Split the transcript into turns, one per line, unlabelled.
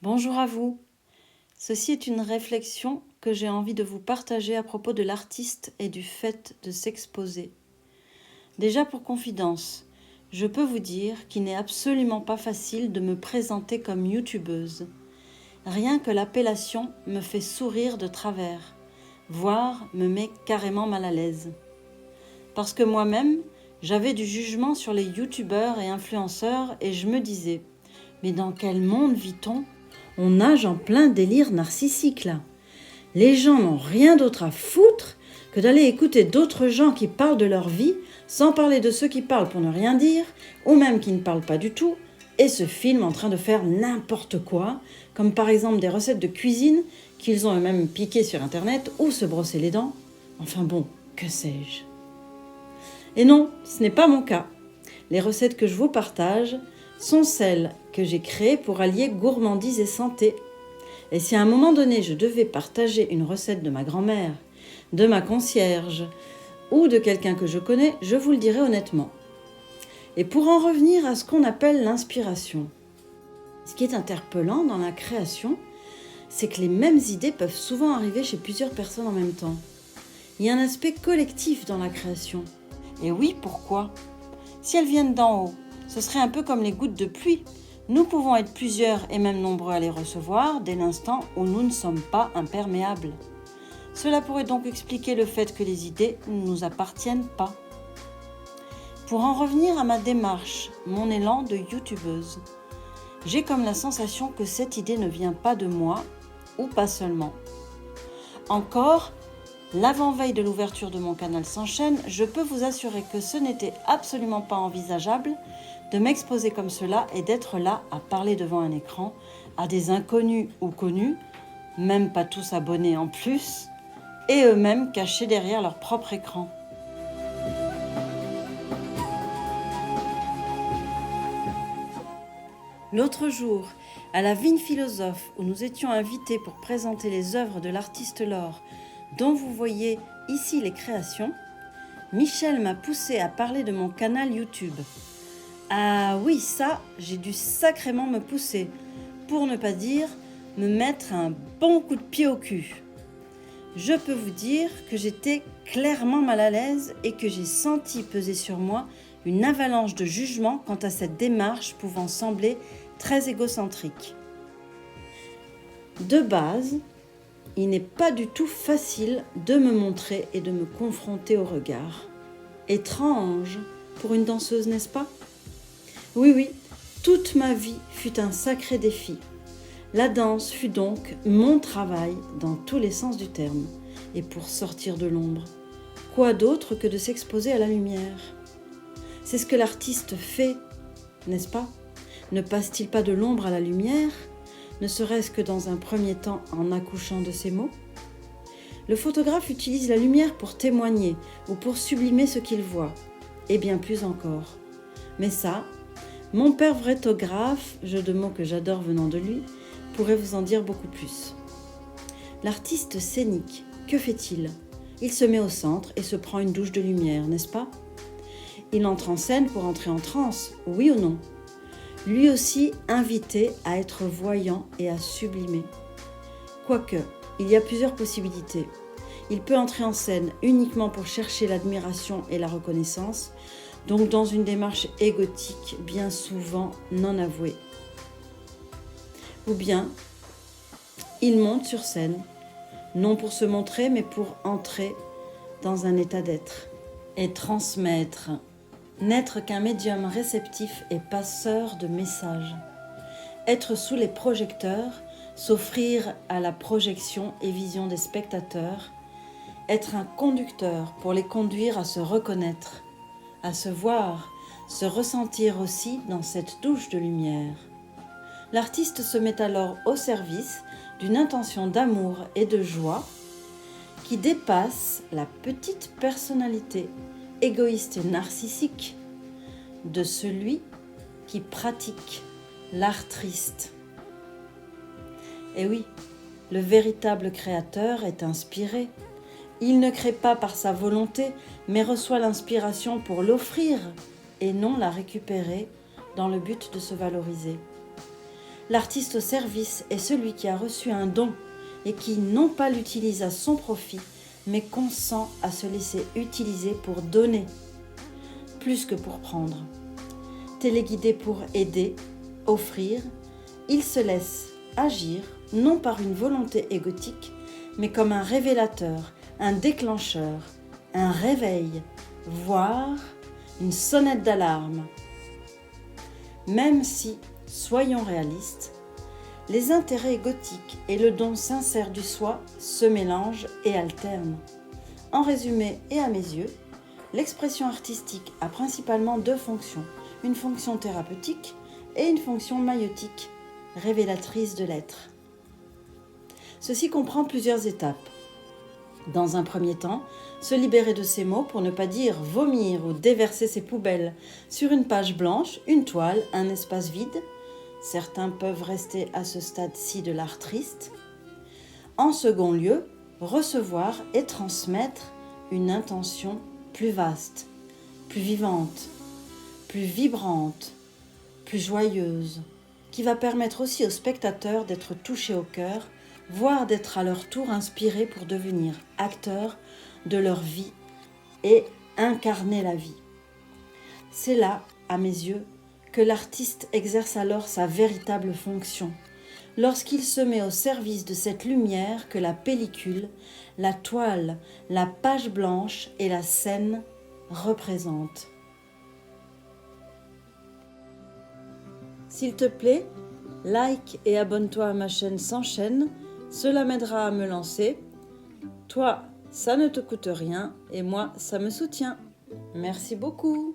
Bonjour à vous. Ceci est une réflexion que j'ai envie de vous partager à propos de l'artiste et du fait de s'exposer. Déjà pour confidence, je peux vous dire qu'il n'est absolument pas facile de me présenter comme youtubeuse. Rien que l'appellation me fait sourire de travers, voire me met carrément mal à l'aise. Parce que moi-même, j'avais du jugement sur les youtubeurs et influenceurs et je me disais « Mais dans quel monde vit-on ? On nage en plein délire narcissique là. Les gens n'ont rien d'autre à foutre que d'aller écouter d'autres gens qui parlent de leur vie, sans parler de ceux qui parlent pour ne rien dire, ou même qui ne parlent pas du tout, et se filment en train de faire n'importe quoi, comme par exemple des recettes de cuisine qu'ils ont eux-mêmes piquées sur internet, ou se brosser les dents. Enfin bon, que sais-je. Et non, ce n'est pas mon cas. Les recettes que je vous partage sont celles que j'ai créées pour allier gourmandise et santé. Et si à un moment donné je devais partager une recette de ma grand-mère, de ma concierge ou de quelqu'un que je connais, je vous le dirai honnêtement. Et pour en revenir à ce qu'on appelle l'inspiration, ce qui est interpellant dans la création, c'est que les mêmes idées peuvent souvent arriver chez plusieurs personnes en même temps. Il y a un aspect collectif dans la création. Et oui, pourquoi ? Si elles viennent d'en haut, ce serait un peu comme les gouttes de pluie. Nous pouvons être plusieurs et même nombreux à les recevoir dès l'instant où nous ne sommes pas imperméables. Cela pourrait donc expliquer le fait que les idées ne nous appartiennent pas. Pour en revenir à ma démarche, mon élan de youtubeuse, j'ai comme la sensation que cette idée ne vient pas de moi, ou pas seulement. Encore, l'avant-veille de l'ouverture de mon canal s'enchaîne, je peux vous assurer que ce n'était absolument pas envisageable de m'exposer comme cela et d'être là à parler devant un écran à des inconnus ou connus, même pas tous abonnés en plus, et eux-mêmes cachés derrière leur propre écran. L'autre jour, à la Vigne Philosophe, où nous étions invités pour présenter les œuvres de l'artiste Laure, dont vous voyez ici les créations, Michel m'a poussé à parler de mon canal YouTube. Ah oui, ça, j'ai dû sacrément me pousser, pour ne pas dire me mettre un bon coup de pied au cul. Je peux vous dire que j'étais clairement mal à l'aise et que j'ai senti peser sur moi une avalanche de jugement quant à cette démarche pouvant sembler très égocentrique. De base, il n'est pas du tout facile de me montrer et de me confronter au regard. Étrange pour une danseuse, n'est-ce pas ? Oui, toute ma vie fut un sacré défi. La danse fut donc mon travail dans tous les sens du terme. Et pour sortir de l'ombre, quoi d'autre que de s'exposer à la lumière ? C'est ce que l'artiste fait, n'est-ce pas ? Ne passe-t-il pas de l'ombre à la lumière, ne serait-ce que dans un premier temps en accouchant de ses mots ? Le photographe utilise la lumière pour témoigner ou pour sublimer ce qu'il voit, et bien plus encore. Mais ça, mon père vrétographe, jeu de mots que j'adore venant de lui, pourrait vous en dire beaucoup plus. L'artiste scénique, que fait-il ? Il se met au centre et se prend une douche de lumière, n'est-ce pas ? Il entre en scène pour entrer en transe, oui ou non ? Lui aussi invité à être voyant et à sublimer. Quoique, il y a plusieurs possibilités. Il peut entrer en scène uniquement pour chercher l'admiration et la reconnaissance, donc dans une démarche égotique bien souvent non avouée. Ou bien, il monte sur scène, non pour se montrer, mais pour entrer dans un état d'être et transmettre, n'être qu'un médium réceptif et passeur de messages. Être sous les projecteurs, s'offrir à la projection et vision des spectateurs, être un conducteur pour les conduire à se reconnaître, à se voir, se ressentir aussi dans cette douche de lumière. L'artiste se met alors au service d'une intention d'amour et de joie qui dépasse la petite personnalité égoïste et narcissique de celui qui pratique l'art triste. Et oui, le véritable créateur est inspiré. Il ne crée pas par sa volonté, mais reçoit l'inspiration pour l'offrir et non la récupérer dans le but de se valoriser. L'artiste au service est celui qui a reçu un don et qui non pas l'utilise à son profit, mais consent à se laisser utiliser pour donner, plus que pour prendre. Téléguidé pour aider, offrir, il se laisse agir, non par une volonté égotique, mais comme un révélateur, un déclencheur, un réveil, voire une sonnette d'alarme. Même si, soyons réalistes, les intérêts égotiques et le don sincère du soi se mélangent et alternent. En résumé et à mes yeux, l'expression artistique a principalement deux fonctions, une fonction thérapeutique et une fonction maïeutique, révélatrice de l'être. Ceci comprend plusieurs étapes. Dans un premier temps, se libérer de ses mots pour ne pas dire vomir ou déverser ses poubelles sur une page blanche, une toile, un espace vide. Certains peuvent rester à ce stade-ci de l'art triste. En second lieu, recevoir et transmettre une intention plus vaste, plus vivante, plus vibrante, plus joyeuse, qui va permettre aussi aux spectateurs d'être touchés au cœur, voire d'être à leur tour inspirés pour devenir acteurs de leur vie et incarner la vie. C'est là, à mes yeux, que l'artiste exerce alors sa véritable fonction, lorsqu'il se met au service de cette lumière que la pellicule, la toile, la page blanche et la scène représentent. S'il te plaît, like et abonne-toi à ma chaîne Sans Chaîne, cela m'aidera à me lancer. Toi, ça ne te coûte rien et moi, ça me soutient. Merci beaucoup.